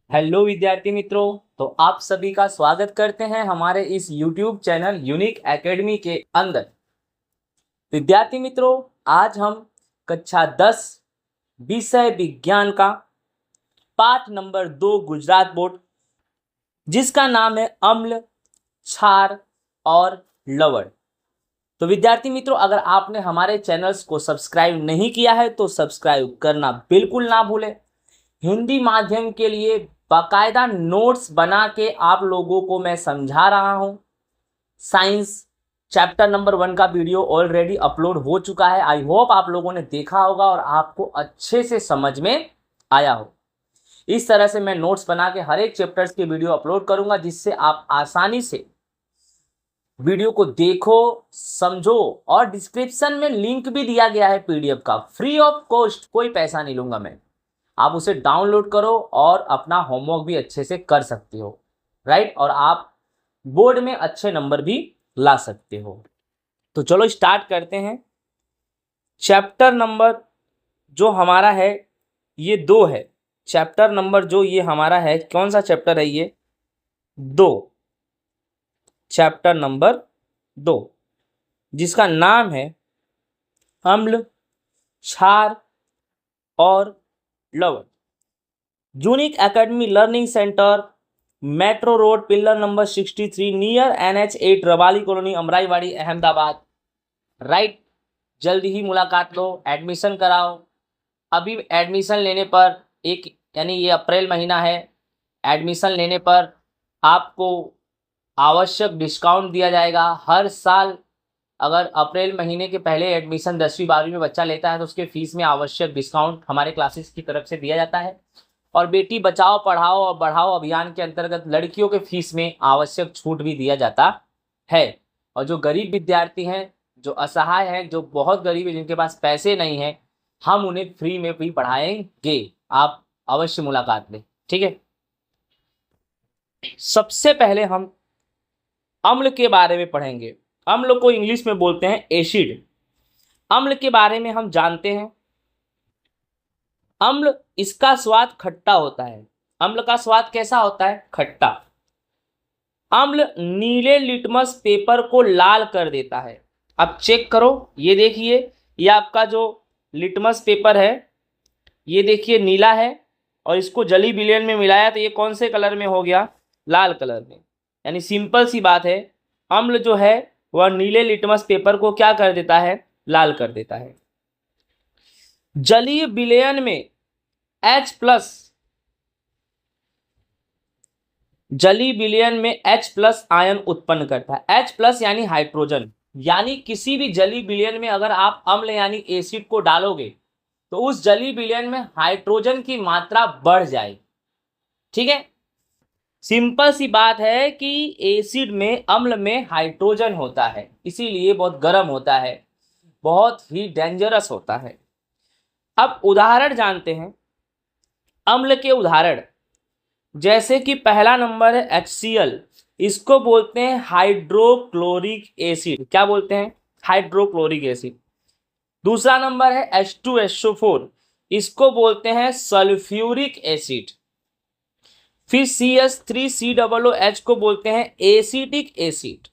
Hello विद्यार्थी मित्रों। तो आप सभी का स्वागत करते हैं हमारे इस YouTube चैनल यूनिक एकेडमी के अंदर। विद्यार्थी मित्रों, आज हम कक्षा 10 विषय विज्ञान का पाठ नंबर 2 गुजरात बोर्ड, जिसका नाम है अम्ल, क्षार और लवण। तो विद्यार्थी मित्रों, अगर आपने हमारे चैनल्स को सब्सक्राइब नहीं किया है तो सब्सक्राइब करना बिल्कुल ना भूलें। हिंदी माध्यम के लिए बाकायदा नोट्स बना के आप लोगों को मैं समझा रहा हूं। साइंस चैप्टर नंबर 1 का वीडियो ऑलरेडी अपलोड हो चुका है। आई होप आप लोगों ने देखा होगा और आपको अच्छे से समझ में आया हो। इस तरह से मैं नोट्स बना के हर एक चैप्टर्स के वीडियो अपलोड करूंगा, जिससे आप आसानी से वीडियो को देखो, समझो। और डिस्क्रिप्शन में लिंक भी दिया गया है पीडीएफ का, फ्री ऑफ कॉस्ट, कोई पैसा नहीं लूंगा मैं। आप उसे डाउनलोड करो और अपना होमवर्क भी अच्छे से कर सकते हो, राइट। और आप बोर्ड में अच्छे नंबर भी ला सकते हो। तो चलो स्टार्ट करते हैं। चैप्टर नंबर जो हमारा है ये 2 है। चैप्टर नंबर जो ये हमारा है, कौन सा चैप्टर है ये? 2। चैप्टर नंबर 2, जिसका नाम है अम्ल, क्षार और लवण। Unique academy learning centre, metro road, pillar number 63, near NH8, Rabari colony, Amraiwadi, Ahmedabad, right. जल्दी ही मुलाकात लो, एडमिशन कराओ। अभी एडमिशन लेने पर यानी ये अप्रैल महीना है, एडमिशन लेने पर आपको आवश्यक डिस्काउंट दिया जाएगा। हर साल अगर अप्रैल महीने के पहले एडमिशन 10वीं 12वीं में बच्चा लेता है तो उसके फीस में आवश्यक डिस्काउंट हमारे क्लासेस की तरफ से दिया जाता है। और बेटी बचाओ पढ़ाओ और बढ़ाओ अभियान के अंतर्गत लड़कियों के फीस में आवश्यक छूट भी दिया जाता है। और जो गरीब विद्यार्थी हैं, जो असहाय हैं, जो बहुत गरीब है, जिनके पास पैसे नहीं हैं, हम उन्हें फ्री में भी पढ़ाएंगे। आप अवश्य मुलाकात लें, ठीक है। सबसे पहले हम अम्ल के बारे में पढ़ेंगे। अम्ल को इंग्लिश में बोलते हैं एसिड। अम्ल के बारे में हम जानते हैं। अम्ल, इसका स्वाद खट्टा होता है। अम्ल का स्वाद कैसा होता है? खट्टा। अम्ल नीले लिटमस पेपर को लाल कर देता है। अब चेक करो, ये देखिए, ये आपका जो लिटमस पेपर है, ये देखिए नीला है, और इसको जली विलयन में मिलाया तो ये कौन से कलर में हो गया? लाल कलर में। यानी सिंपल सी बात है, अम्ल जो है वह नीले लिटमस पेपर को क्या कर देता है? लाल कर देता है। जलीय विलयन में H प्लस, जलीय विलयन में H प्लस आयन उत्पन्न करता है। H प्लस यानी हाइड्रोजन। यानी किसी भी जलीय विलयन में अगर आप अम्ल यानी एसिड को डालोगे तो उस जलीय विलयन में हाइड्रोजन की मात्रा बढ़ जाएगी, ठीक है। सिंपल सी बात है कि एसिड में, अम्ल में हाइड्रोजन होता है, इसीलिए बहुत गर्म होता है, बहुत ही डेंजरस होता है। अब उदाहरण जानते हैं अम्ल के उदाहरण। जैसे कि पहला नंबर है HCl, इसको बोलते हैं हाइड्रोक्लोरिक एसिड। क्या बोलते हैं? Hydrochloric acid. दूसरा नंबर है H2SO4, इसको बोलते हैं सल्फ्यूरिक एसिड। फिर CH3COOH को बोलते हैं एसिटिक एसिड।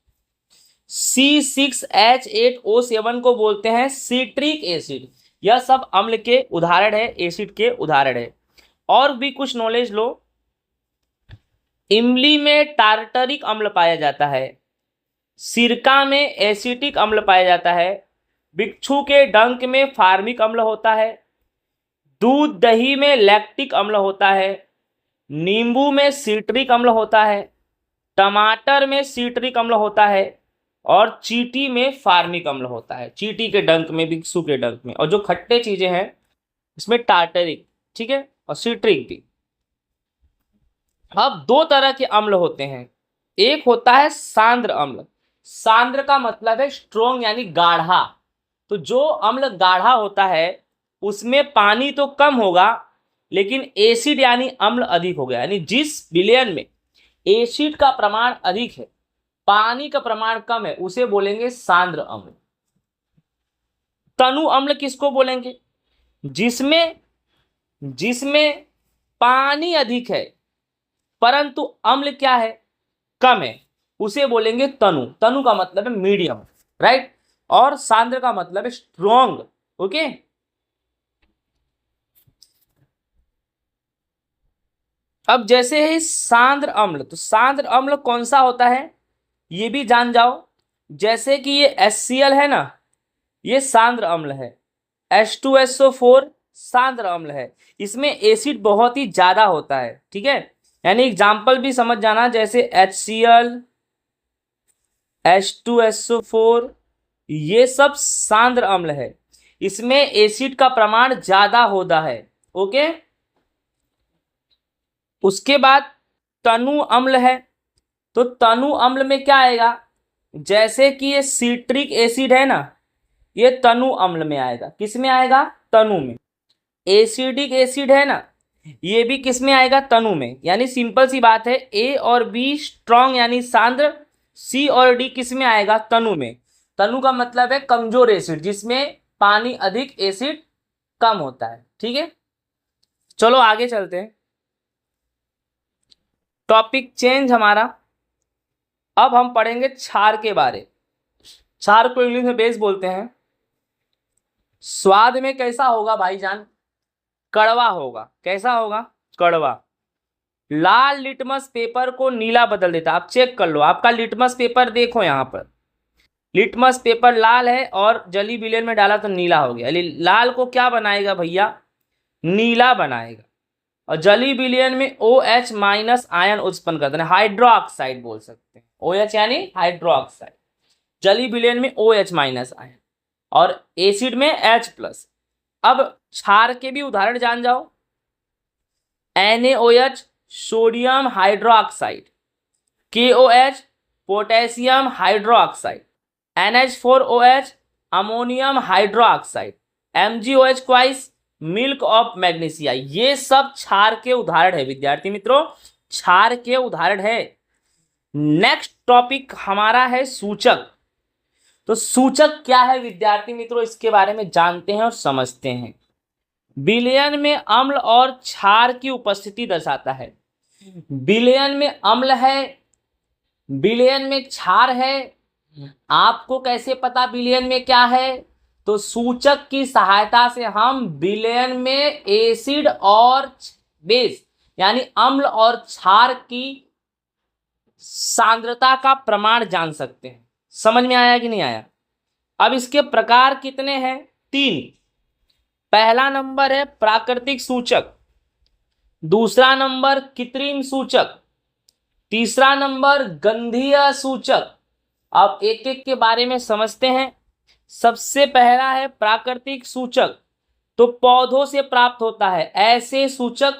C6H8O7 को बोलते हैं सिट्रिक एसिड। यह सब अम्ल के उदाहरण है, एसिड के उदाहरण है। और भी कुछ नॉलेज लो। इमली में टार्टरिक अम्ल पाया जाता है। सिरका में एसिटिक अम्ल पाया जाता है। बिच्छू के डंक में फार्मिक अम्ल होता है। दूध दही में लैक्टिक अम्ल होता है। नींबू में सिट्रिक अम्ल होता है। टमाटर में सिट्रिक अम्ल होता है। और चींटी में फार्मिक अम्ल होता है। चींटी के डंक में, बिच्छू के डंक में। और जो खट्टे चीजें हैं इसमें टार्टरिक, ठीक है, और सिट्रिक भी। अब 2 तरह के अम्ल होते हैं। एक होता है सांद्र अम्ल। सांद्र का मतलब है स्ट्रोंग यानी गाढ़ा। तो जो अम्ल गाढ़ा होता है उसमें पानी तो कम होगा लेकिन एसिड यानी अम्ल अधिक हो गया। यानी जिस विलयन में एसिड का प्रमाण अधिक है, पानी का प्रमाण कम है, उसे बोलेंगे सांद्र अम्ल। तनु अम्ल किसको बोलेंगे? जिसमें जिसमें पानी अधिक है परंतु अम्ल क्या है, कम है, उसे बोलेंगे तनु। तनु का मतलब है मीडियम, राइट। और सांद्र का मतलब है स्ट्रॉन्ग, ओके। अब जैसे है सांद्र अम्ल, तो सांद्र अम्ल कौन सा होता है ये भी जान जाओ। जैसे कि ये HCl है ना, ये सांद्र अम्ल है। H2SO4 सांद्र अम्ल है, इसमें एसिड बहुत ही ज्यादा होता है, ठीक है। यानी एग्जाम्पल भी समझ जाना, जैसे HCl, H2SO4 ये सब सांद्र अम्ल है, इसमें एसिड का प्रमाण ज्यादा होता है, ओके। उसके बाद तनु अम्ल है, तो तनु अम्ल में क्या आएगा, जैसे कि ये सिट्रिक एसिड है ना, ये तनु अम्ल में आएगा। किस में आएगा, तनु में। एसिडिक एसिड है ना, ये भी किस में आएगा, तनु में। यानी सिंपल सी बात है, A और B स्ट्रॉन्ग यानी सांद्र, C और D किस में आएगा, तनु में। तनु का मतलब है कमजोर एसिड, जिसमें पानी अधिक एसिड कम होता है, ठीक है। चलो आगे चलते हैं, टॉपिक चेंज हमारा। अब हम पढ़ेंगे क्षार के बारे। क्षार को इंग्लिश में बेस बोलते हैं। स्वाद में कैसा होगा भाईजान, कड़वा होगा। कैसा होगा, कड़वा। लाल लिटमस पेपर को नीला बदल देता। आप चेक कर लो, आपका लिटमस पेपर देखो, यहाँ पर लिटमस पेपर लाल है और जली विलयन में डाला तो नीला हो गया। लाल को क्या बनाएगा भैया, नीला बनाएगा। और जली विलयन में OH माइनस आयन उत्पन्न करते हैं, हाइड्रो ऑक्साइड बोल सकते हैं। OH यानी हाइड्रो ऑक्साइड, जली विलयन में OH माइनस आयन, और एसिड में H प्लस। अब क्षार के भी उदाहरण जान जाओ। NaOH sodium hydroxide, KOH potassium hydroxide, NH4OH ammonium hydroxide, MgOH क्वाइस मिल्क ऑफ मैग्नीशिया। ये सब क्षार के उदाहरण है विद्यार्थी मित्रों, क्षार के उदाहरण है। नेक्स्ट टॉपिक हमारा है सूचक। तो सूचक क्या है विद्यार्थी मित्रों, इसके बारे में जानते हैं और समझते हैं। विलयन में अम्ल और क्षार की उपस्थिति दर्शाता है। विलयन में अम्ल है, विलयन में क्षार है। आपको कैसे पता विलयन में क्या है, तो सूचक की सहायता से हम विलयन में एसिड और बेस यानी अम्ल और क्षार की सांद्रता का प्रमाण जान सकते हैं। समझ में आया कि नहीं आया। अब इसके प्रकार कितने हैं, 3। पहला नंबर है प्राकृतिक सूचक, दूसरा नंबर कृत्रिम सूचक, तीसरा नंबर गंधीय सूचक। अब एक एक के बारे में समझते हैं। सबसे पहला है प्राकृतिक सूचक, तो पौधों से प्राप्त होता है। ऐसे सूचक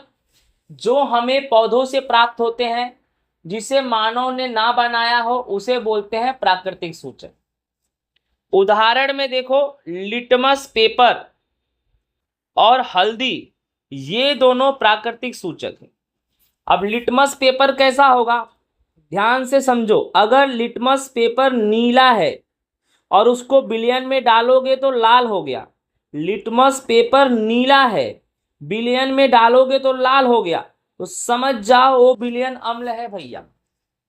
जो हमें पौधों से प्राप्त होते हैं, जिसे मानव ने ना बनाया हो, उसे बोलते हैं प्राकृतिक सूचक। उदाहरण में देखो, लिटमस पेपर और हल्दी, ये दोनों प्राकृतिक सूचक हैं। अब लिटमस पेपर कैसा होगा, ध्यान से समझो। अगर लिटमस पेपर नीला है और उसको विलयन में डालोगे तो लाल हो गया। लिटमस पेपर नीला है, विलयन में डालोगे तो लाल हो गया, तो समझ जाओ वो विलयन अम्ल है भैया।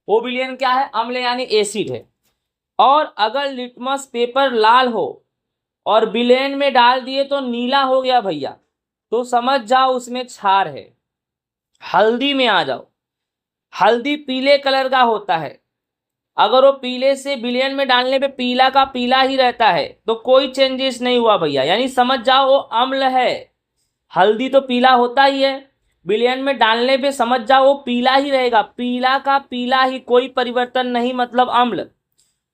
वो विलयन क्या है, अम्ल यानी एसिड है। और अगर लिटमस पेपर लाल हो और विलयन में डाल दिए तो नीला हो गया भैया, तो समझ जाओ उसमें क्षार है। हल्दी में आ जाओ, हल्दी पीले कलर का होता है। अगर वो पीले से विलयन में डालने पे पीला का पीला ही रहता है, तो कोई चेंजेस नहीं हुआ भैया, यानी समझ जाओ वो अम्ल है। हल्दी तो पीला होता ही है, विलयन में डालने पे समझ जाओ वो पीला ही रहेगा, पीला का पीला ही, कोई परिवर्तन नहीं, मतलब अम्ल।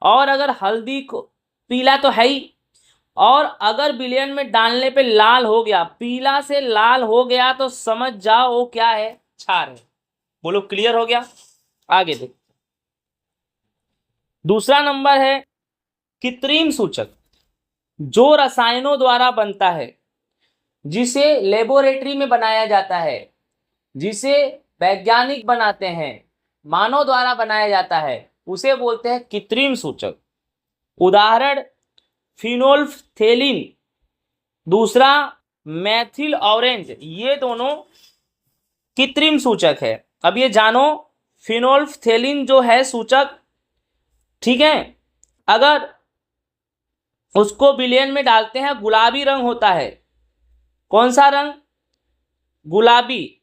और अगर हल्दी को पीला तो है ही, और अगर विलयन में डालने पे लाल हो गया, पीला से लाल हो गया, तो समझ जाओ वो क्या है, क्षार है। बोलो क्लियर हो गया। आगे देखो, दूसरा नंबर है कृत्रिम सूचक, जो रसायनों द्वारा बनता है, जिसे लेबोरेटरी में बनाया जाता है, जिसे वैज्ञानिक बनाते हैं, मानव द्वारा बनाया जाता है, उसे बोलते हैं कृत्रिम सूचक। उदाहरण फिनोल्फथेलिन, दूसरा मैथिल ऑरेंज, ये दोनों कृत्रिम सूचक है। अब ये जानो, फिनोल्फ्थेलिन जो है सूचक, ठीक है, अगर उसको विलयन में डालते हैं गुलाबी रंग होता है। कौन सा रंग? गुलाबी।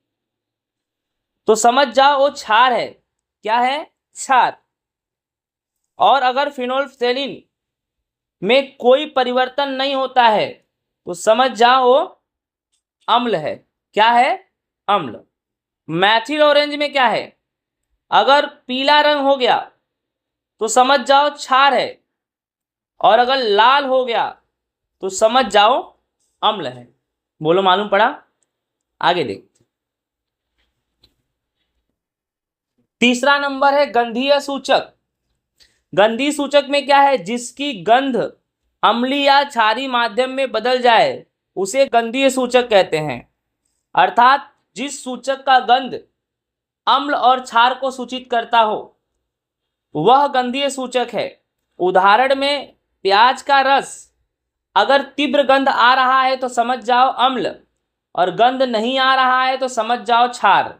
तो समझ जाओ वो क्षार है। क्या है? क्षार। और अगर फिनोल्फ्थेलिन में कोई परिवर्तन नहीं होता है तो समझ जाओ वो अम्ल है। क्या है? अम्ल। मैथिल ऑरेंज में क्या है? अगर पीला रंग हो गया तो समझ जाओ क्षार है, और अगर लाल हो गया तो समझ जाओ अम्ल है। बोलो, मालूम पड़ा? आगे देख। तीसरा नंबर है गंधीय सूचक। गंधी सूचक में क्या है? जिसकी गंध अम्लीय या क्षारीय माध्यम में बदल जाए उसे गंधीय सूचक कहते हैं। अर्थात जिस सूचक का गंध अम्ल और क्षार को सूचित करता हो वह गंधीय सूचक है। उदाहरण में प्याज का रस अगर तीव्र गंध आ रहा है तो समझ जाओ अम्ल, और गंध नहीं आ रहा है तो समझ जाओ क्षार।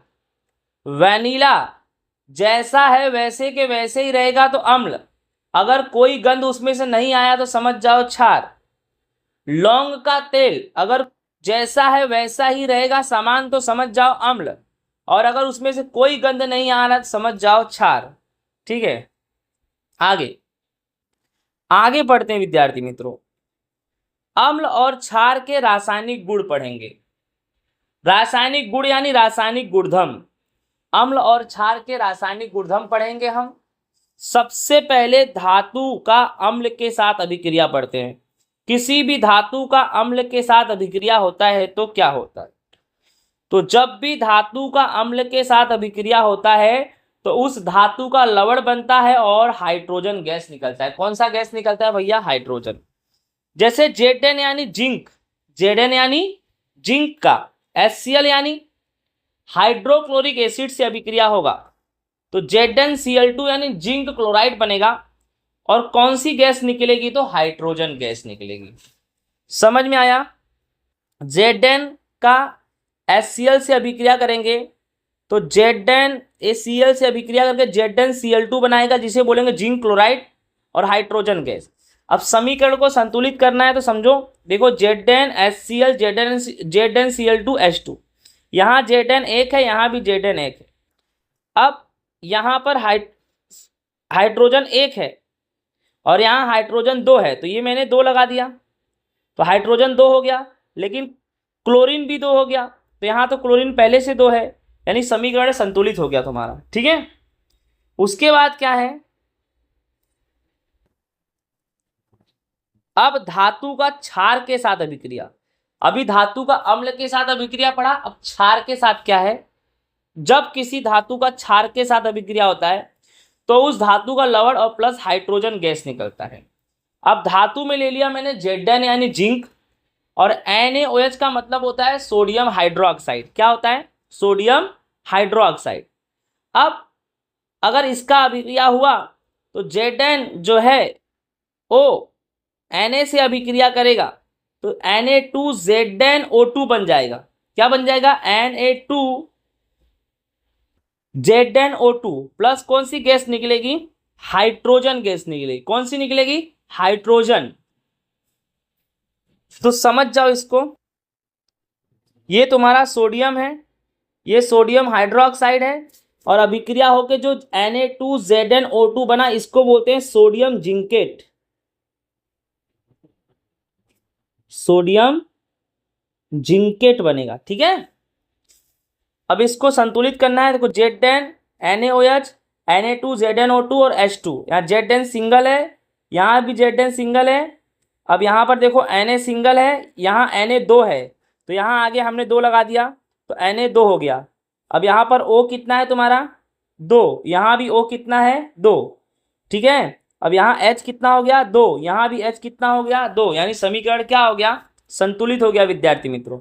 वैनिला जैसा है वैसे के वैसे ही रहेगा तो अम्ल, अगर कोई गंध उसमें से नहीं आया तो समझ जाओ क्षार। लौंग का तेल अगर जैसा है वैसा ही रहेगा समान तो समझ जाओ अम्ल, और अगर उसमें से कोई गंध नहीं आ रहा तो समझ जाओ क्षार। ठीक है, आगे आगे पढ़ते हैं विद्यार्थी मित्रों। अम्ल और क्षार के रासायनिक गुण पढ़ेंगे। रासायनिक गुण यानी रासायनिक गुणधर्म। अम्ल और क्षार के रासायनिक गुणधर्म पढ़ेंगे हम। सबसे पहले धातु का अम्ल के साथ अभिक्रिया पढ़ते हैं। किसी भी धातु का अम्ल के साथ अभिक्रिया होता है तो क्या होता है? तो जब भी धातु का अम्ल के साथ अभिक्रिया होता है तो उस धातु का लवण बनता है और हाइड्रोजन गैस निकलता है। कौन सा गैस निकलता है भैया? हाइड्रोजन। जैसे Zn यानी जिंक, Zn यानी जिंक का HCl यानी हाइड्रोक्लोरिक एसिड से अभिक्रिया होगा तो ZnCl2 यानी जिंक क्लोराइड बनेगा। और कौन सी गैस निकलेगी? तो हाइड्रोजन गैस निकलेगी। समझ में आया? Zn का HCl से अभिक्रिया करेंगे तो ZnACl से अभिक्रिया करके ZnCl2 बनाएगा जिसे बोलेंगे जिंक क्लोराइड और हाइड्रोजन गैस। अब समीकरण को संतुलित करना है तो समझो, देखो ZnHCl ZnCl2H2, यहाँ Zn एक है, यहाँ भी Zn एक है। अब यहाँ पर हाइड्रोजन एक है और यहाँ हाइड्रोजन दो है तो ये मैंने दो लगा दिया तो हाइड्रोजन दो हो गया, लेकिन क्लोरीन भी दो हो गया तो यहाँ तो क्लोरीन पहले से दो है, यानी समीकरण संतुलित हो गया तुम्हारा। ठीक है, उसके बाद क्या है? अब धातु का क्षार के साथ अभिक्रिया। अभी धातु का अम्ल के साथ अभिक्रिया पढ़ा, अब क्षार के साथ क्या है? जब किसी धातु का क्षार के साथ अभिक्रिया होता है तो उस धातु का लवण और प्लस हाइड्रोजन गैस निकलता है। अब धातु में ले लिया मैंने Zn यानी जिंक, और NaOH का मतलब होता है सोडियम हाइड्रोक्साइड। क्या होता है? Sodium hydroxide. अब अगर इसका अभिक्रिया हुआ तो Zn जो है वो Na से अभिक्रिया करेगा तो Na2ZnO2 बन जाएगा। क्या बन जाएगा? Na2ZnO2 प्लस कौन सी गैस निकलेगी? हाइड्रोजन गैस निकलेगी। कौन सी निकलेगी? हाइड्रोजन। तो समझ जाओ इसको, ये तुम्हारा सोडियम है, ये सोडियम हाइड्रोक्साइड है, और अभिक्रिया होकर जो Na2ZnO2 बना इसको बोलते हैं सोडियम जिंकेट। सोडियम जिंकेट बनेगा। ठीक है, अब इसको संतुलित करना है। देखो Zn NaOH Na2ZnO2 और H2, यहाँ Zn सिंगल है, यहाँ भी Zn सिंगल है। अब यहाँ पर देखो Na सिंगल है, यहाँ Na दो है तो यहाँ आगे हमने दो लगा दिया तो Na दो हो गया। अब यहाँ पर O कितना है तुम्हारा? दो। यहाँ भी O कितना है? दो। ठीक है, अब यहाँ H कितना हो गया? दो। यहाँ भी H कितना हो गया? दो। यानी समीकरण क्या हो गया? संतुलित हो गया विद्यार्थी मित्रों।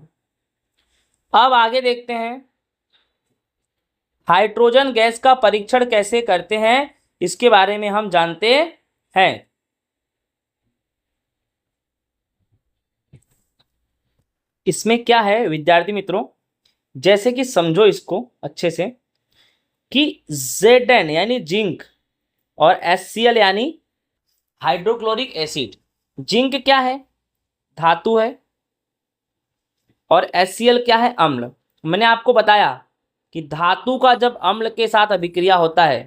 अब आगे देखते हैं हाइड्रोजन गैस का परीक्षण कैसे करते हैं, इसके बारे में हम जानते हैं। इसमें क्या है विद्यार्थी मित्रों, जैसे कि समझो इसको अच्छे से। कि Zn यानी जिंक और HCl यानी हाइड्रोक्लोरिक एसिड। जिंक क्या है? धातु है, और HCl क्या है? अम्ल। मैंने आपको बताया कि धातु का जब अम्ल के साथ अभिक्रिया होता है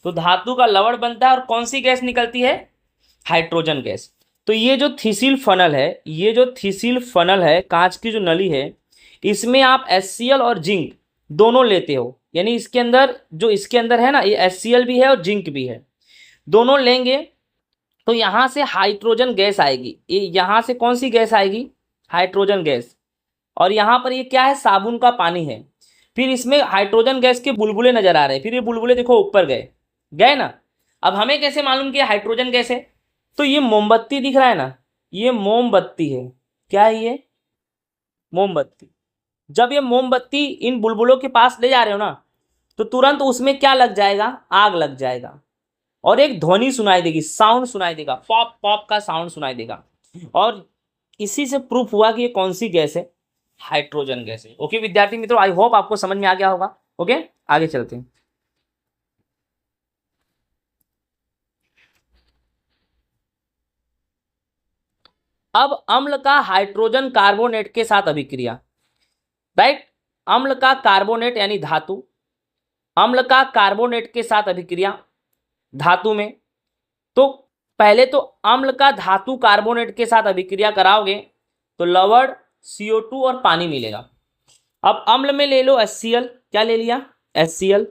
तो धातु का लवण बनता है और कौन सी गैस निकलती है? Hydrogen gas. तो ये जो थिसिल फनल है, ये जो थिसिल फनल है, कांच की जो नली है, इसमें आप HCl और जिंक दोनों लेते हो, यानी इसके अंदर जो इसके अंदर है ना, ये HCl भी है और जिंक भी है, दोनों लेंगे तो यहाँ से हाइड्रोजन गैस आएगी। ये यहाँ से कौन सी गैस आएगी? Hydrogen gas. और यहाँ पर ये क्या है? साबुन का पानी है। फिर इसमें हाइड्रोजन गैस के बुलबुले नजर आ रहे हैं, फिर ये बुलबुले देखो ऊपर गए, गए ना। अब हमें कैसे मालूम कि हाइड्रोजन गैस है? तो ये मोमबत्ती दिख रहा है ना, ये मोमबत्ती है। क्या है ये? मोमबत्ती। जब ये मोमबत्ती इन बुलबुलों के पास ले जा रहे हो ना, तो तुरंत उसमें क्या लग जाएगा? आग लग जाएगा, और एक ध्वनि सुनाई देगी, साउंड सुनाई देगा, पॉप पॉप का साउंड सुनाई देगा। और इसी से प्रूफ हुआ कि ये कौन सी गैस है? हाइड्रोजन गैस है। ओके विद्यार्थी मित्रों, आई होप आपको समझ में आ गया होगा। ओके, आगे चलते हैं। अब अम्ल का हाइड्रोजन कार्बोनेट के साथ अभिक्रिया। राइट, अम्ल का कार्बोनेट यानी धातु, अम्ल का कार्बोनेट के साथ अभिक्रिया धातु में। तो पहले तो अम्ल का धातु कार्बोनेट के साथ अभिक्रिया कराओगे तो लवण, CO2 और पानी मिलेगा। अब अम्ल में ले लो HCl। क्या ले लिया? HCl।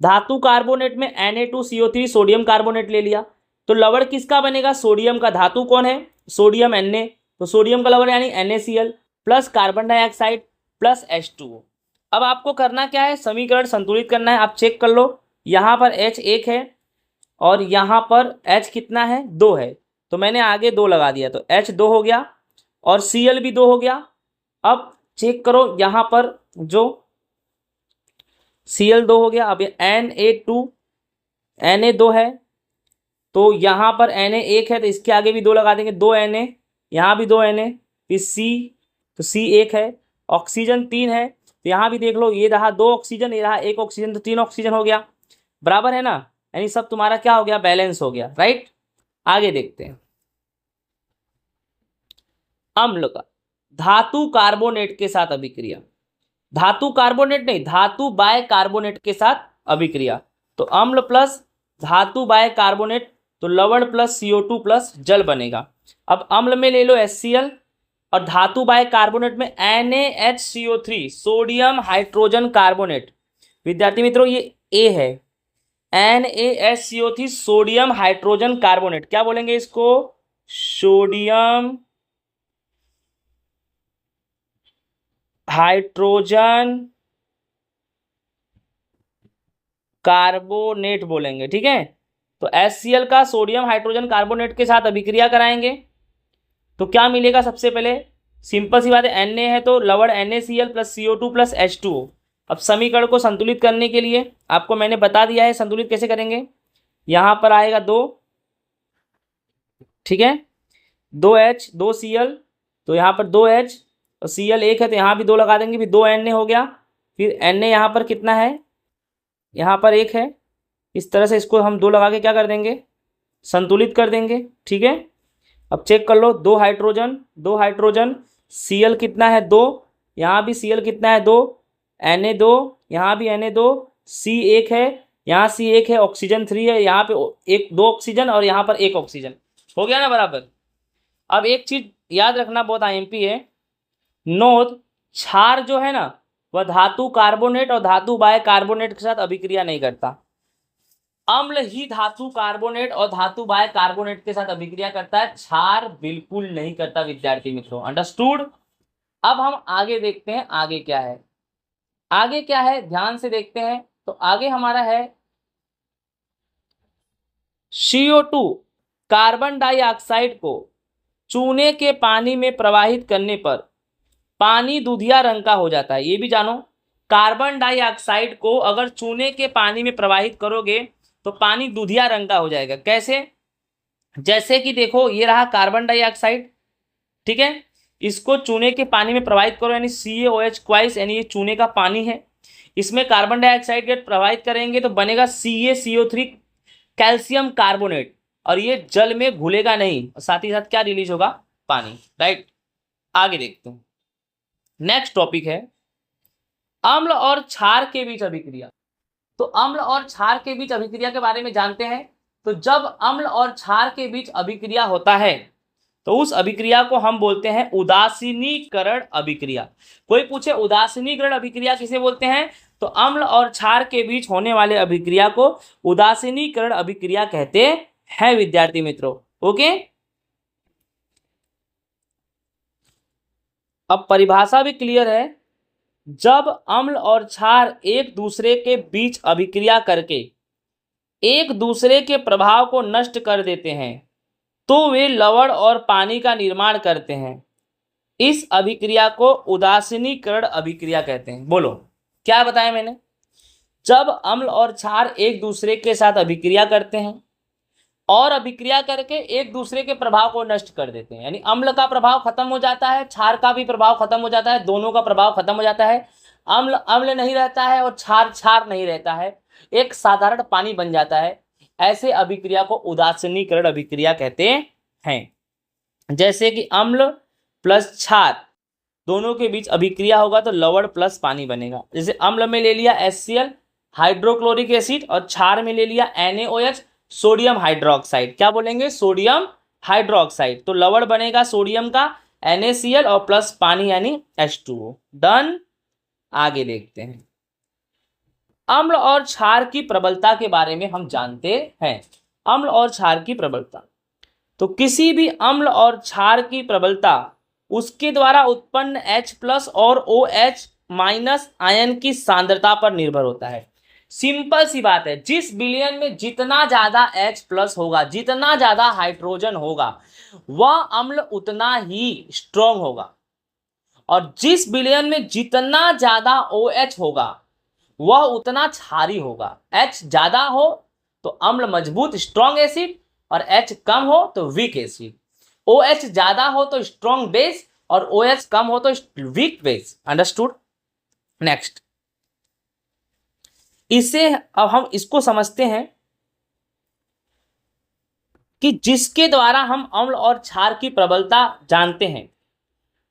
धातु कार्बोनेट में Na2CO3 सोडियम कार्बोनेट ले लिया। तो लवण किसका बनेगा? सोडियम का। धातु कौन है? सोडियम Na, तो सोडियम का लवण यानी NaCl plus carbon dioxide plus H2O। अब आपको करना क्या है? समीकरण संतुलित करना है। आप चेक कर लो, यहाँ पर H 1 है और यहाँ पर H कितना है? 2 है, तो मैंने आगे 2 लगा दिया, तो H 2 हो गया और Cl भी 2 हो गया। अब चेक करो, यहाँ पर जो Cl 2 हो गया, अब Na2 Na 2 है, तो यहाँ पर Na 1 है, तो इसके आगे भी 2 लगा देंगे, 2 Na, यहाँ भी 2 Na, फिर C, तो C 1 है। ऑक्सीजन 3 है, तो यहाँ भी देख लो, ये रहा 2 ऑक्सीजन, ये रहा 1 ऑक्सीजन, तो 3 ऑक्सीजन हो गया। बराबर है ना, यानी सब तुम्हारा क्या हो गया? बैलेंस हो गया। राइट, आगे देखते हैं। अम्ल का धातु कार्बोनेट के साथ अभिक्रिया। धातु कार्बोनेट नहीं, धातु बाय कार्बोनेट के साथ अभिक्रिया। तो अम्ल प्लस धातु बाय कार्बोनेट, तो लवण प्लस CO2 प्लस जल बनेगा। अब अम्ल में ले लो HCl और धातु बाय कार्बोनेट में NaHCO3 सोडियम हाइड्रोजन कार्बोनेट। विद्यार्थी मित्रों, ये A है, NaHCO3 सोडियम हाइड्रोजन कार्बोनेट। क्या बोलेंगे इसको? सोडियम हाइड्रोजन कार्बोनेट बोलेंगे। ठीक है, तो HCl का सोडियम हाइड्रोजन कार्बोनेट के साथ अभिक्रिया कराएंगे तो क्या मिलेगा? सबसे पहले सिंपल सी बात है, Na है तो लवण NaCl plus CO2 plus H2O। अब समीकरण को संतुलित करने के लिए आपको मैंने बता दिया है संतुलित कैसे करेंगे। यहाँ पर आएगा 2, ठीक है, 2H 2Cl, तो यहाँ पर 2H और Cl 1 है, तो यहाँ भी 2 लगा देंगे, फिर 2 Na हो गया, फिर Na यहाँ पर कितना है? यहाँ पर 1 है। इस तरह से इसको हम 2 लगा के क्या कर देंगे? संतुलित कर देंगे। ठीक है, अब चेक कर लो, 2 हाइड्रोजन 2 हाइड्रोजन, Cl कितना है? 2, यहाँ भी Cl कितना है? 2, Na 2, यहाँ भी Na 2, C 1 है, यहाँ C 1 है, ऑक्सीजन 3 है, यहाँ पे 2 ऑक्सीजन और यहाँ पर 1 ऑक्सीजन। हो गया ना बराबर। अब एक चीज याद रखना, बहुत IMP है, नोट, क्षार जो है ना वह धातु कार्बोनेट और धातु बाय कार्बोनेट के साथ अभिक्रिया नहीं करता। अम्ल ही धातु कार्बोनेट और धातु बाय कार्बोनेट के साथ अभिक्रिया करता है, क्षार बिल्कुल नहीं करता। विद्यार्थी मित्रों, अंडरस्टूड। अब हम आगे देखते हैं, आगे क्या है? आगे क्या है ध्यान से देखते हैं। तो आगे हमारा है CO2 कार्बन डाइऑक्साइड को चूने के पानी में प्रवाहित करने पर पानी दूधिया रंग का हो जाता है। ये भी जानो, कार्बन डाइऑक्साइड को अगर चूने के पानी में प्रवाहित करोगे तो पानी दूधिया रंग का हो जाएगा। कैसे? जैसे कि देखो, ये रहा कार्बन डाइऑक्साइड, ठीक है, इसको चूने के पानी में प्रवाहित करो, यानी CaOH क्वाइस, यानी ये चूने का पानी है, इसमें कार्बन डाइऑक्साइड गैस प्रवाहित करेंगे तो बनेगा CaCO3 कैल्शियम कार्बोनेट, और ये जल में घुलेगा नहीं, और साथ ही साथ क्या रिलीज होगा, पानी, राइट। आगे देखते हैं, नेक्स्ट टॉपिक है अम्ल और क्षार के बीच अभिक्रिया। तो अम्ल और क्षार के बीच अभिक्रिया के बारे में जानते हैं। तो जब अम्ल और क्षार के बीच अभिक्रिया होता है तो उस अभिक्रिया को हम बोलते हैं उदासीनीकरण अभिक्रिया। कोई पूछे उदासीनीकरण अभिक्रिया किसे बोलते हैं, तो अम्ल और क्षार के बीच होने वाले अभिक्रिया को उदासीनीकरण अभिक्रिया कहते हैं विद्यार्थी मित्रों। ओके, अब परिभाषा भी क्लियर है। जब अम्ल और क्षार एक दूसरे के बीच अभिक्रिया करके एक दूसरे के प्रभाव को नष्ट कर देते हैं तो वे लवण और पानी का निर्माण करते हैं। इस अभिक्रिया को उदासीनीकरण अभिक्रिया कहते हैं। बोलो क्या बताया मैंने, जब अम्ल और क्षार एक दूसरे के साथ अभिक्रिया करते हैं और अभिक्रिया करके एक दूसरे के प्रभाव को नष्ट कर देते हैं, यानी अम्ल का प्रभाव खत्म हो जाता है, क्षार का भी प्रभाव खत्म हो जाता है, दोनों का प्रभाव खत्म हो जाता है, अम्ल अम्ल नहीं रहता है और क्षार क्षार नहीं रहता है, एक साधारण पानी बन जाता है। ऐसे अभिक्रिया को उदासीनीकरण अभिक्रिया कहते हैं। जैसे कि अम्ल प्लस क्षार दोनों के बीच अभिक्रिया होगा तो लवण प्लस पानी बनेगा। जैसे अम्ल में ले लिया HCl हाइड्रोक्लोरिक एसिड और क्षार में ले लिया NaOH सोडियम हाइड्रोक्साइड, क्या बोलेंगे, सोडियम हाइड्रोक्साइड, तो लवण बनेगा सोडियम का NaCl और प्लस पानी यानी H2O। डन। आगे देखते हैं, अम्ल और क्षार की प्रबलता के बारे में हम जानते हैं। अम्ल और क्षार की प्रबलता, तो किसी भी अम्ल और क्षार की प्रबलता उसके द्वारा उत्पन्न H+ और OH- आयन की सांद्रता पर निर्भर होता है। सिंपल सी बात है, जिस विलयन में जितना ज्यादा H+ होगा, जितना ज्यादा हाइड्रोजन होगा, वह अम्ल उतना ही स्ट्रॉन्ग होगा, और जिस विलयन में जितना ज्यादा OH होगा वह उतना क्षारी होगा। H ज्यादा हो तो अम्ल मजबूत स्ट्रॉन्ग एसिड, और H कम हो तो वीक एसिड। OH ज्यादा हो तो स्ट्रॉन्ग बेस, और OH कम हो तो वीक बेस। अंडरस्टूड। नेक्स्ट, इसे अब हम इसको समझते हैं कि जिसके द्वारा हम अम्ल और क्षार की प्रबलता जानते हैं,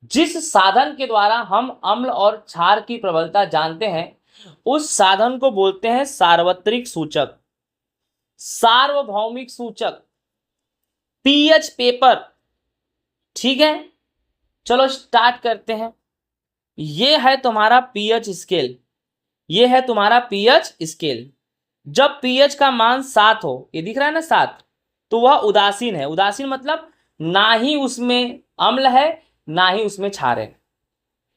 जिस साधन के द्वारा हम अम्ल और क्षार की प्रबलता जानते हैं उस साधन को बोलते हैं सार्वत्रिक सूचक, सार्वभौमिक सूचक, पीएच पेपर। ठीक है, चलो स्टार्ट करते हैं। ये है तुम्हारा पीएच स्केल, ये है तुम्हारा पीएच स्केल। जब पीएच का मान 7 हो, ये दिख रहा है ना 7, तो वह उदासीन है। उदासीन मतलब ना ही उसमें अम्ल है ना ही उसमें क्षार है।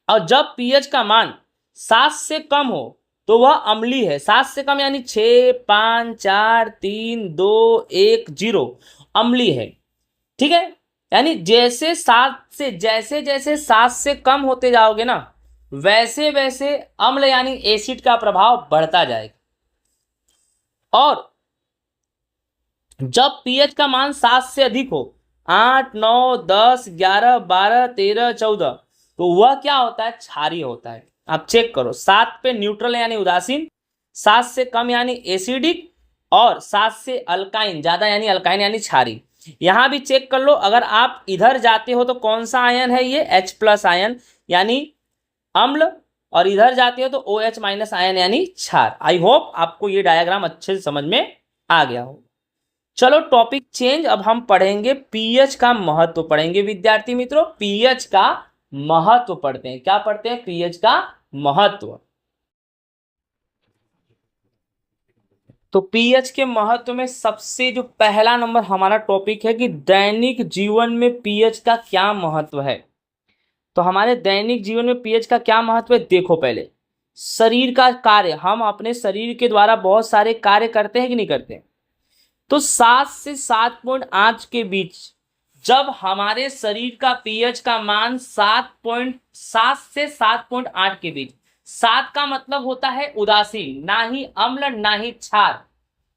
और जब पीएच का मान 7 से कम हो तो वह अम्लीय है। 7 से कम यानी 6, 5, 4, 3, 2, 1, 0 अम्लीय है। ठीक है, यानी जैसे 7 से कम होते जाओगे ना, वैसे वैसे अम्ल यानी एसिड का प्रभाव बढ़ता जाएगा। और जब पीएच का मान 7 से अधिक हो, 8, 9, 10, 11, 12, 13, 14, तो वह क्या होता है, क्षारीय होता है। आप चेक करो, 7 पे न्यूट्रल यानी उदासीन, 7 से कम यानी एसिडिक, और 7 से अल्काइन ज्यादा यानी अल्काइन यानी क्षारी। यहां भी चेक कर लो, अगर आप इधर जाते हो तो कौन सा आयन है, ये H+ आयन यानी अम्ल, और इधर जाते हो तो OH- आयन यानी क्षार। आई होप आपको ये डायग्राम अच्छे से समझ में आ गया हो। चलो टॉपिक चेंज, अब हम पढ़ेंगे पीएच का महत्व पढ़ेंगे विद्यार्थी मित्रों। पीएच का महत्व पढ़ते हैं। क्या पढ़ते हैं, पीएच का महत्व। तो पीएच के महत्व में सबसे जो पहला नंबर हमारा टॉपिक है कि दैनिक जीवन में पीएच का क्या महत्व है। तो हमारे दैनिक जीवन में पीएच का क्या महत्व है, देखो पहले शरीर का कार्य, हम अपने शरीर के द्वारा बहुत सारे कार्य करते हैं कि नहीं करते। तो 7 से 7.8 के बीच जब हमारे शरीर का पीएच का मान 7 से 7.8 के बीच, 7 का मतलब होता है उदासीन, ना ही अम्ल ना ही क्षार,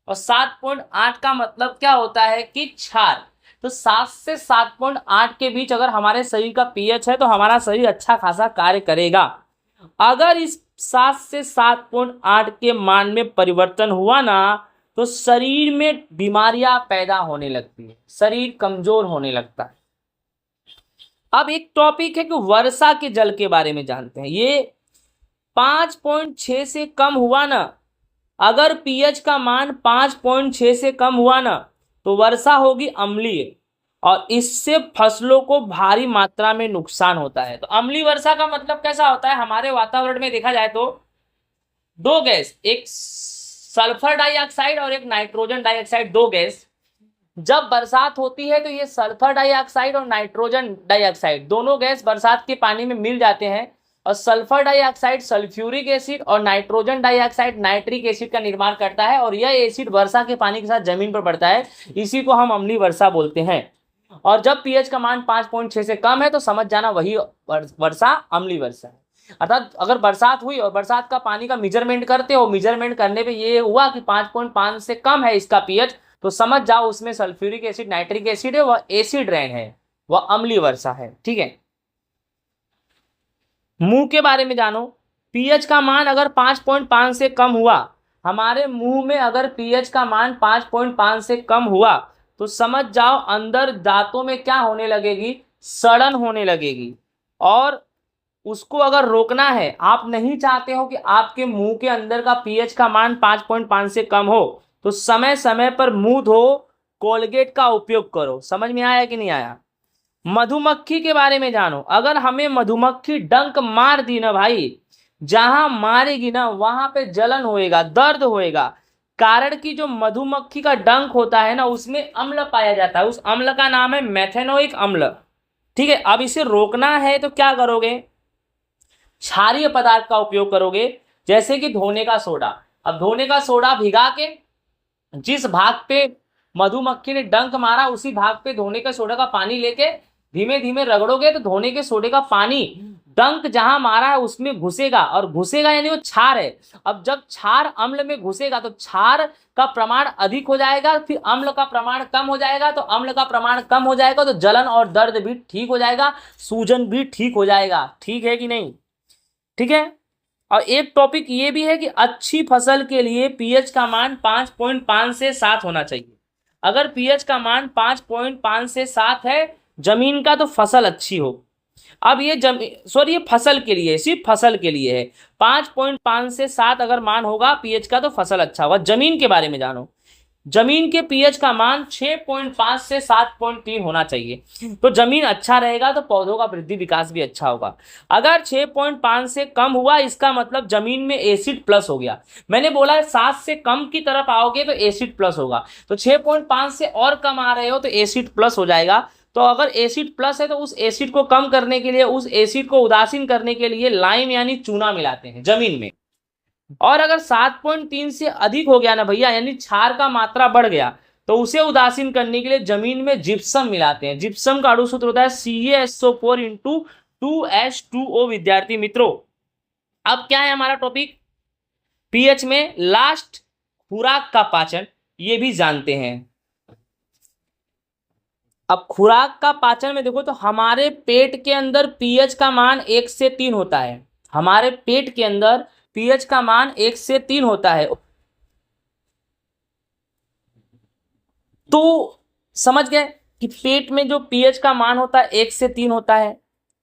और 7.8 का मतलब क्या होता है कि क्षार। तो 7 से 7.8 के बीच अगर हमारे शरीर का पीएच है तो हमारा शरीर अच्छा खासा कार्य करेगा। अगर इस 7 से 7.8 के मान में परिवर्तन हुआ ना तो शरीर में बीमारियां पैदा होने लगती है, शरीर कमजोर होने लगता है। अब एक टॉपिक है कि वर्षा के जल के बारे में जानते हैं। ये 5.6 से कम हुआ ना, अगर पीएच का मान 5.6 से कम हुआ ना तो वर्षा होगी अम्लीय, और इससे फसलों को भारी मात्रा में नुकसान होता है। तो अम्लीय वर्षा का मतलब कैसा होता है, हमारे वातावरण में देखा जाए तो दो गैस, एक सल्फर डाइऑक्साइड और एक नाइट्रोजन डाइऑक्साइड, दो गैस जब बरसात होती है तो ये सल्फर डाइऑक्साइड और नाइट्रोजन डाइऑक्साइड दोनों गैस बरसात के पानी में मिल जाते हैं, और सल्फर डाइऑक्साइड सल्फ्यूरिक एसिड और नाइट्रोजन डाइऑक्साइड नाइट्रिक एसिड का निर्माण करता है, और यह एसिड वर्षा के पानी के साथ जमीन पर पड़ता है। इसी को हम अम्लीय वर्षा बोलते हैं। और जब पीएच का मान 5.6 से कम है तो समझ जाना वही वर्षा अम्लीय वर्षा है। अर्थात अगर बरसात हुई और बरसात का पानी का मेजरमेंट करते हो, मेजरमेंट करने पे ये हुआ कि 5.5 से कम है इसका पीएच, तो समझ जाओ उसमें सल्फ्यूरिक एसिड नाइट्रिक एसिड है, वह एसिड रेन है, वह अम्लीय वर्षा है। ठीक है। मुंह के बारे में जानो। पीएच का मान अगर 5.5 से कम हुआ, हमारे मुंह में अगर पीएच का मान 5.5 से कम हुआ तो समझ जाओ अंदर दांतों में क्या होने लगेगी, सड़न होने लगेगी। और उसको अगर रोकना है, आप नहीं चाहते हो कि आपके मुंह के अंदर का पीएच का मान 5.5 से कम हो, तो समय समय पर मुंह धो, कोलगेट का उपयोग करो। समझ में आया कि नहीं आया। मधुमक्खी के बारे में जानो। अगर हमें मधुमक्खी डंक मार दी ना भाई, जहां मारेगी ना वहां पे जलन होएगा, दर्द होएगा। कारण कि जो मधुमक्खी का डंक होता है ना उसमें अम्ल पाया जाता है, उस अम्ल का नाम है मेथेनोइक अम्ल। ठीक है। अब इसे रोकना है तो क्या करोगे, क्षारीय पदार्थ का उपयोग करोगे, जैसे कि धोने का सोडा। अब धोने का सोडा भिगा के जिस भाग पे मधुमक्खी ने डंक मारा उसी भाग पे धोने के सोडे का पानी लेके धीमे धीमे रगड़ोगे तो धोने के सोडे का पानी डंक जहां मारा है उसमें घुसेगा, और घुसेगा यानी वो क्षार है। अब जब क्षार अम्ल में घुसेगा तो क्षार का प्रमाण अधिक हो जाएगा, फिर अम्ल का प्रमाण कम हो जाएगा, तो अम्ल का प्रमाण कम हो जाएगा तो जलन और दर्द भी ठीक हो जाएगा, सूजन भी ठीक हो जाएगा। ठीक है कि नहीं। ठीक है। और एक टॉपिक ये भी है कि अच्छी फसल के लिए पीएच का मान 5.5 से 7 होना चाहिए। अगर पीएच का मान 5.5 से 7 है जमीन का तो फसल अच्छी हो। अब ये ये फसल के लिए, सिर्फ फसल के लिए है। 5.5 से 7 अगर मान होगा पीएच का तो फसल अच्छा होगा। जमीन के बारे में जानो। जमीन के पीएच का मान 6.5 से 7.3 होना चाहिए। तो जमीन अच्छा रहेगा तो पौधों का वृद्धि विकास भी अच्छा होगा। अगर 6.5 से कम हुआ इसका मतलब जमीन में एसिड प्लस हो गया। मैंने बोला 7 से कम की तरफ आओगे तो एसिड प्लस होगा, तो 6.5 से और कम आ रहे हो तो एसिड प्लस हो जाएगा। तो अगर एसिड प्लस है तो उस एसिड को कम करने के लिए, उस एसिड को उदासीन करने के लिए लाइम यानी चूना मिलाते हैं जमीन में। और अगर 7.3 से अधिक हो गया ना भैया, यानी क्षार का मात्रा बढ़ गया, तो उसे उदासीन करने के लिए जमीन में जिप्सम मिलाते हैं। जिप्सम का अणुसूत्र होता है CaSO4 इंटू 2H2O। विद्यार्थी मित्रों, अब क्या है हमारा टॉपिक, पीएच में लास्ट खुराक का पाचन, ये भी जानते हैं। अब खुराक का पाचन में देखो तो हमारे पेट के अंदर पीएच का मान 1 से 3 होता है। हमारे पेट के अंदर पीएच का मान 1 से 3 होता है। तो समझ गए कि पेट में जो पीएच का मान होता है 1 से 3 होता है,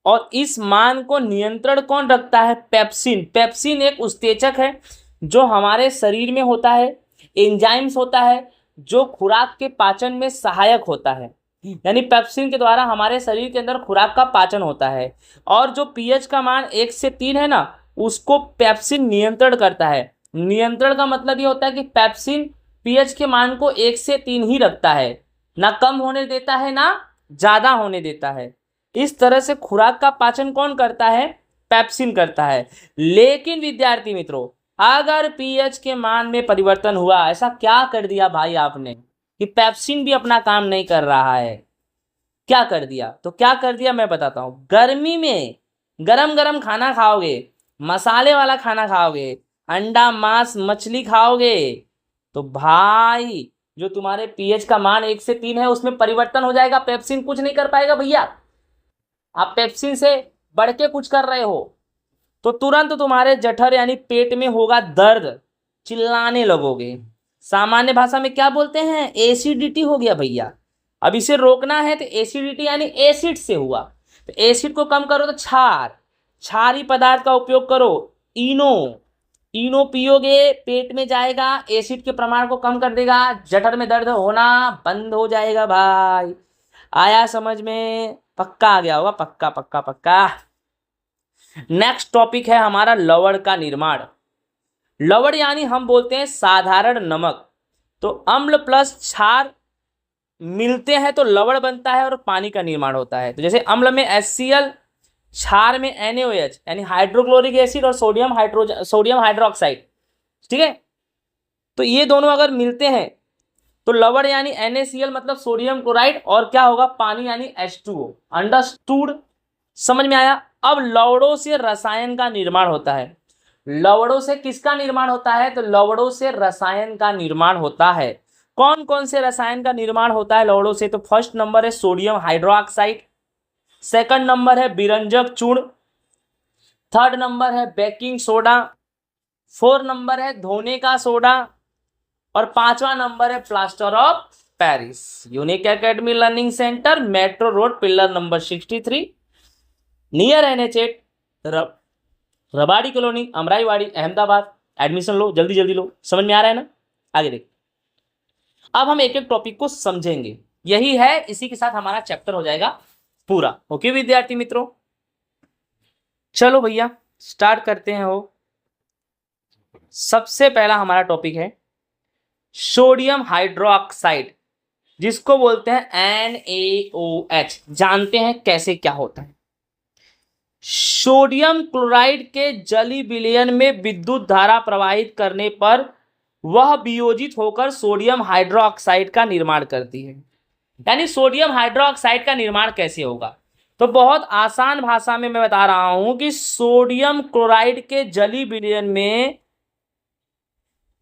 और इस मान को नियंत्रण कौन रखता है, पेप्सिन। पेप्सिन एक उत्सेचक है जो हमारे शरीर में होता है, एंजाइम्स होता है जो खुराक के पाचन में सहायक होता है। यानी पेप्सिन के द्वारा हमारे शरीर के अंदर खुराक का पाचन होता है। और जो पीएच का मान 1 से 3 है ना, उसको पेप्सिन नियंत्रण करता है। नियंत्रण का मतलब ये होता है कि पेप्सिन पीएच के मान को 1 से 3 ही रखता है, ना कम होने देता है ना ज्यादा होने देता है। इस तरह से खुराक का पाचन कौन करता है, पेप्सिन करता है। लेकिन विद्यार्थी मित्रों, अगर पीएच के मान में परिवर्तन हुआ, ऐसा क्या कर दिया भाई आपने कि पेप्सिन भी अपना काम नहीं कर रहा है, क्या कर दिया, तो क्या कर दिया मैं बताता हूं। गर्मी में गरम गरम खाना खाओगे, मसाले वाला खाना खाओगे, अंडा मांस मछली खाओगे, तो भाई जो तुम्हारे पीएच का मान 1 से 3 है उसमें परिवर्तन हो जाएगा। पेप्सिन कुछ नहीं कर पाएगा भैया। आप पेप्सिन से बढ़ के कुछ कर रहे हो। तो तुरंत तुम्हारे जठर यानी पेट में होगा दर्द, चिल्लाने लगोगे। सामान्य भाषा में क्या बोलते हैं, एसिडिटी हो गया भैया। अब इसे रोकना है तो एसिडिटी यानी एसिड से हुआ, तो एसिड को कम करो तो क्षार, क्षारी पदार्थ का उपयोग करो। इनो, इनो पियोगे पेट में जाएगा, एसिड के प्रमाण को कम कर देगा, जठर में दर्द होना बंद हो जाएगा भाई। आया समझ में, पक्का आ गया होगा, पक्का पक्का पक्का। नेक्स्ट टॉपिक है हमारा लवण का निर्माण। लवण यानी हम बोलते हैं साधारण नमक। तो अम्ल प्लस क्षार मिलते हैं तो लवण बनता है और पानी का निर्माण होता है। तो जैसे अम्ल में HCl, क्षार में NaOH यानी हाइड्रोक्लोरिक एसिड और सोडियम हाइड्रोक्साइड, ठीक है। तो ये दोनों अगर मिलते हैं तो लवण यानी NaCl मतलब सोडियम क्लोराइड, और क्या होगा, पानी यानी H2O। अंडरस्टूड, समझ में आया। अब लवणों से रसायन का निर्माण होता है। लवणों से किसका निर्माण होता है, तो लवणों से रसायन का निर्माण होता है। कौन कौन से रसायन का निर्माण होता है लवणों से, तो फर्स्ट नंबर है सोडियम हाइड्रोक्साइड, सेकंड नंबर है विरंजक चूर्ण, थर्ड नंबर है बेकिंग सोडा, फोर्थ नंबर है धोने का सोडा, और पांचवा नंबर है plaster of Paris. Unique academy learning centre, metro road, pillar number 63, near NH8, Rabari colony, Amraiwadi, Ahmedabad. Admission लो, जल्दी जल्दी लो। समझ में आ रहा है ना, आगे देख। अब हम एक एक टॉपिक को समझेंगे, यही है, इसी के साथ हमारा चैप्टर हो जाएगा पूरा। ओके विद्यार्थी मित्रों, चलो भैया स्टार्ट करते हैं। हो सबसे पहला हमारा टॉपिक है सोडियम हाइड्रोक्साइड, जिसको बोलते हैं NaOH। जानते हैं कैसे क्या होता है। सोडियम क्लोराइड के जलीय विलयन में विद्युत धारा प्रवाहित करने पर वह वियोजित होकर सोडियम हाइड्रोक्साइड का निर्माण करती है। यानी सोडियम हाइड्रोक्साइड का निर्माण कैसे होगा, तो बहुत आसान भाषा में मैं बता रहा हूं कि सोडियम क्लोराइड के जलीय विलयन में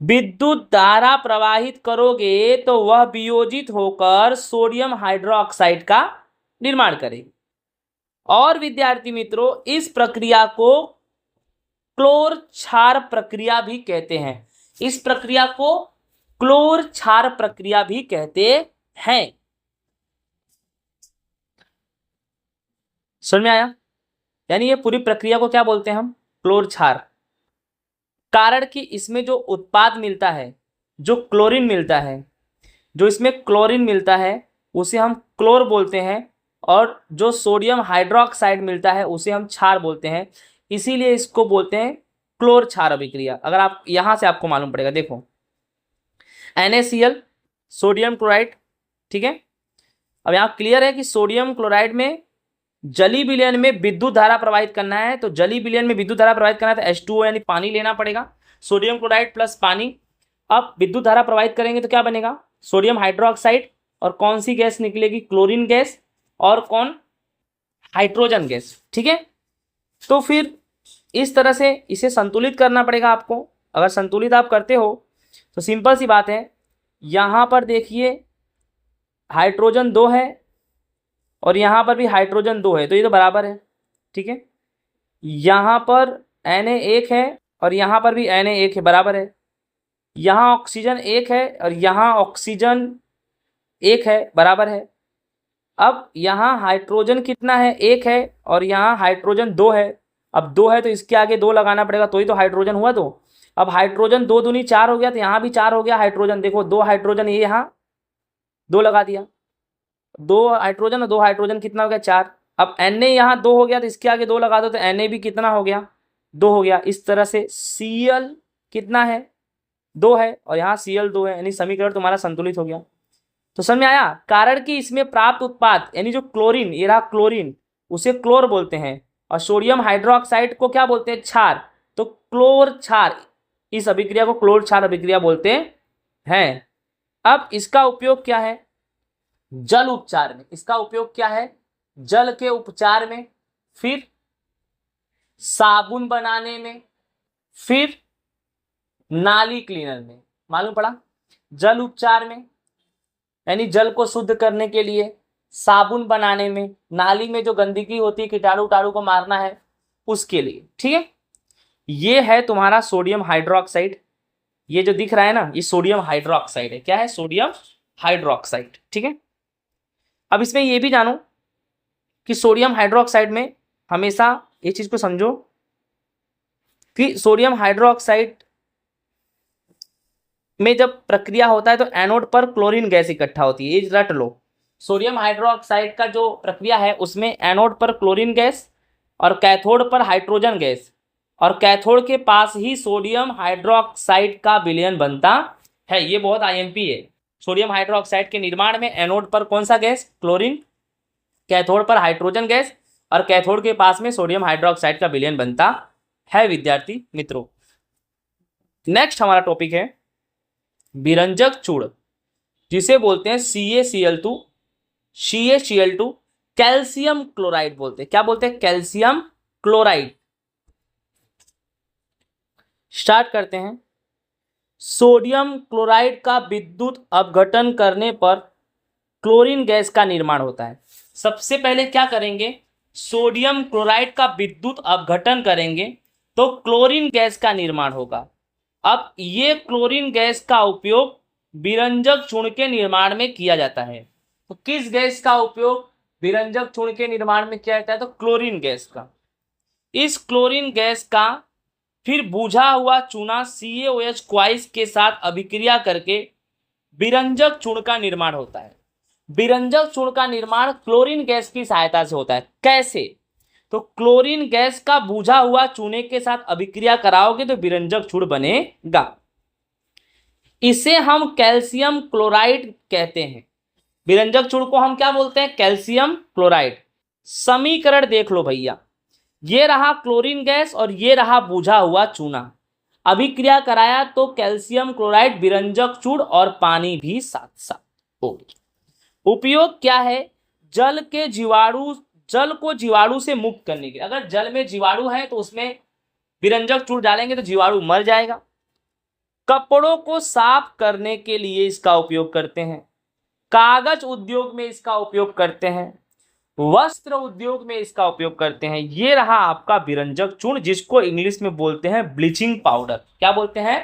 विद्युत धारा प्रवाहित करोगे तो वह वियोजित होकर सोडियम हाइड्रोक्साइड का निर्माण करेगी। और विद्यार्थी मित्रों, इस प्रक्रिया को क्लोर क्षार प्रक्रिया भी कहते हैं। इस प्रक्रिया को क्लोर क्षार प्रक्रिया भी कहते हैं। समझ में आया, यानी ये पूरी प्रक्रिया को क्या बोलते हैं हम, क्लोर क्षार। कारण कि इसमें जो उत्पाद मिलता है, जो क्लोरीन मिलता है, जो इसमें क्लोरीन मिलता है उसे हम क्लोर बोलते हैं, और जो सोडियम हाइड्रोक्साइड मिलता है उसे हम क्षार बोलते हैं। इसीलिए इसको बोलते हैं क्लोर क्षार अभिक्रिया। अगर आप यहां से आपको मालूम पड़ेगा, देखो NaCl सोडियम क्लोराइड, ठीक है। अब यहाँ क्लियर है कि सोडियम क्लोराइड में जलीय विलयन में विद्युत धारा प्रवाहित करना है, तो जलीय विलयन में विद्युत धारा प्रवाहित करना है तो H2O यानी पानी लेना पड़ेगा, सोडियम क्लोराइड प्लस पानी। अब विद्युत धारा प्रवाहित करेंगे तो क्या बनेगा, सोडियम हाइड्रोक्साइड, और कौन सी गैस निकलेगी, क्लोरीन गैस, और कौन, हाइड्रोजन गैस, ठीक है। तो फिर इस तरह से इसे संतुलित करना पड़ेगा आपको। अगर संतुलित आप करते हो तो सिंपल सी बात है, यहाँ पर देखिए हाइड्रोजन 2 है और यहाँ पर भी हाइड्रोजन 2 है, तो ये तो बराबर है, ठीक है। यहाँ पर Na1 है और यहाँ पर भी Na1 है, बराबर है। यहाँ ऑक्सीजन 1 है और यहाँ ऑक्सीजन 1 है, बराबर है। अब यहाँ हाइड्रोजन कितना है, 1 है, और यहाँ हाइड्रोजन 2 है। अब 2 है तो इसके आगे 2 लगाना पड़ेगा, तो ही तो हाइड्रोजन हुआ। तो अब हाइड्रोजन 2 दूनी 4 हो गया, तो यहाँ भी 4 हो गया हाइड्रोजन। देखो 2 हाइड्रोजन, ये यहाँ 2 लगा दिया, 2 हाइड्रोजन और 2 हाइड्रोजन कितना हो गया, 4। अब Na यहाँ 2 हो गया तो इसके आगे 2 लगा दो, तो Na भी कितना हो गया, 2 हो गया। इस तरह से Cl कितना है, 2 है, और यहाँ Cl 2 है, यानी समीकरण तुम्हारा संतुलित हो गया। तो समझ में आया। कारण कि इसमें प्राप्त उत्पाद यानी जो क्लोरीन, ये रहा क्लोरीन, उसे क्लोर बोलते हैं, और सोडियम हाइड्रोक्साइड को क्या बोलते हैं, क्षार। तो क्लोर क्षार, इस अभिक्रिया को क्लोर क्षार अभिक्रिया बोलते हैं। अब इसका उपयोग क्या है, जल उपचार में। इसका उपयोग क्या है, जल के उपचार में, फिर साबुन बनाने में, फिर नाली क्लीनर में। मालूम पड़ा, जल उपचार में यानी जल को शुद्ध करने के लिए, साबुन बनाने में, नाली में जो गंदगी होती है कीटाणु उटाणु को मारना है उसके लिए, ठीक है। ये है तुम्हारा सोडियम हाइड्रोक्साइड। ये जो दिख रहा है ना, ये सोडियम हाइड्रोक्साइड है। क्या है? Sodium hydroxide. ठीक है। अब इसमें ये भी जानो कि सोडियम हाइड्रोक्साइड में हमेशा ये चीज को समझो कि सोडियम हाइड्रोक्साइड में जब प्रक्रिया होता है तो एनोड पर क्लोरीन गैस इकट्ठा होती है। ये रट लो, सोडियम हाइड्रोक्साइड का जो प्रक्रिया है उसमें एनोड पर क्लोरीन गैस और कैथोड पर हाइड्रोजन गैस, और कैथोड के पास ही सोडियम हाइड्रोक्साइड का विलयन बनता है। ये बहुत आईएमपी है। सोडियम हाइड्रोक्साइड के निर्माण में एनोड पर कौन सा गैस? क्लोरीन, कैथोड पर हाइड्रोजन गैस, और कैथोड के पास में सोडियम हाइड्रोक्साइड का विलयन बनता है विद्यार्थी मित्रों। नेक्स्ट हमारा टॉपिक है विरंजक चूड़, जिसे बोलते हैं CaCl2, CaCl2, कैल्शियम क्लोराइड बोलते हैं। क्या बोलते हैं? Calcium chloride. स्टार्ट करते हैं। सोडियम क्लोराइड का विद्युत अपघटन करने पर क्लोरीन गैस का निर्माण होता है। सबसे पहले क्या करेंगे? सोडियम क्लोराइड का विद्युत अपघटन करेंगे तो क्लोरीन गैस का निर्माण होगा। अब ये क्लोरीन गैस का उपयोग विरंजक चूर्ण के निर्माण में किया जाता है। तो किस गैस का उपयोग विरंजक चूर्ण के निर्माण में किया जाता है? तो क्लोरीन गैस का। इस क्लोरीन गैस का फिर बुझा हुआ चूना CaOH क्वाइस के साथ अभिक्रिया करके विरंजक चूर्ण का निर्माण होता है। विरंजक चूर्ण का निर्माण क्लोरीन गैस की सहायता से होता है। कैसे? तो क्लोरीन गैस का बुझा हुआ चूने के साथ अभिक्रिया कराओगे तो विरंजक चूर्ण बनेगा। इसे हम कैल्शियम क्लोराइड कहते हैं। विरंजक चूर्ण को हम क्या बोलते हैं? Calcium chloride. समीकरण देख लो भैया, ये रहा क्लोरीन गैस और ये रहा बुझा हुआ चूना। अभिक्रिया कराया तो कैल्शियम क्लोराइड विरंजक चूर्ण और पानी भी साथ साथ हो गया। उपयोग क्या है? जल को जीवाणु से मुक्त करने के लिए। अगर जल में जीवाणु है तो उसमें विरंजक चूर्ण डालेंगे तो जीवाणु मर जाएगा। कपड़ों को साफ करने के लिए इसका उपयोग करते हैं। कागज उद्योग में इसका उपयोग करते हैं। वस्त्र उद्योग में इसका उपयोग करते हैं। ये रहा आपका विरंजक चूर्ण, जिसको इंग्लिश में बोलते हैं ब्लीचिंग पाउडर। क्या बोलते हैं?